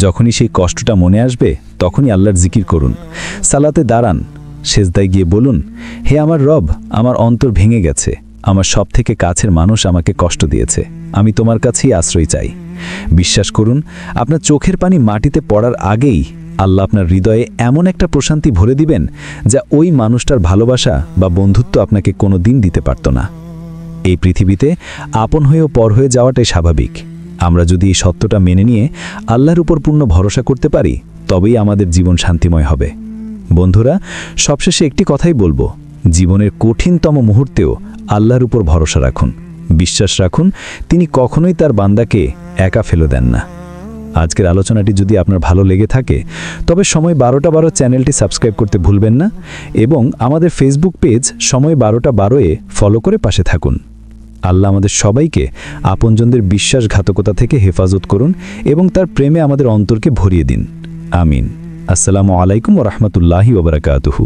যখনই সেই কষ্টটা মনে আসবে তখনই আল্লাহর জিকির করুন। সালাতে দাঁড়ান, সেজদায় গিয়ে বলুন, হে আমার রব, আমার অন্তর ভেঙে গেছে, আমার সব থেকে কাছের মানুষ আমাকে কষ্ট দিয়েছে, আমি তোমার কাছেই আশ্রয় চাই। বিশ্বাস করুন, আপনার চোখের পানি মাটিতে পড়ার আগেই আল্লাহ আপনার হৃদয়ে এমন একটা প্রশান্তি ভরে দিবেন যা ওই মানুষটার ভালোবাসা বা বন্ধুত্ব আপনাকে কোনো দিন দিতে পারত না। এই পৃথিবীতে আপন হয়েও পর হয়ে যাওয়াটাই স্বাভাবিক। আমরা যদি এই সত্যটা মেনে নিয়ে আল্লাহর উপর পূর্ণ ভরসা করতে পারি, তবেই আমাদের জীবন শান্তিময় হবে। বন্ধুরা, সবশেষে একটি কথাই বলবো, জীবনের কঠিনতম মুহূর্তেও আল্লাহর উপর ভরসা রাখুন, বিশ্বাস রাখুন, তিনি কখনোই তার বান্দাকে একা ফেলে দেন না। আজকের আলোচনাটি যদি আপনার ভালো লেগে থাকে তবে সময় 12টা 12 চ্যানেলটি সাবস্ক্রাইব করতে ভুলবেন না এবং আমাদের ফেসবুক পেজ সময় 12টা 12-এ ফলো করে পাশে থাকুন। আল্লাহ আমাদের সবাইকে আপনজনদের বিশ্বাসঘাতকতা থেকে হেফাজত করুন এবং তার প্রেমে আমাদের অন্তরকে ভরিয়ে দিন। আমিন। আসসালামু আলাইকুম ওয়া রাহমাতুল্লাহি ওয়া বারাকাতুহু।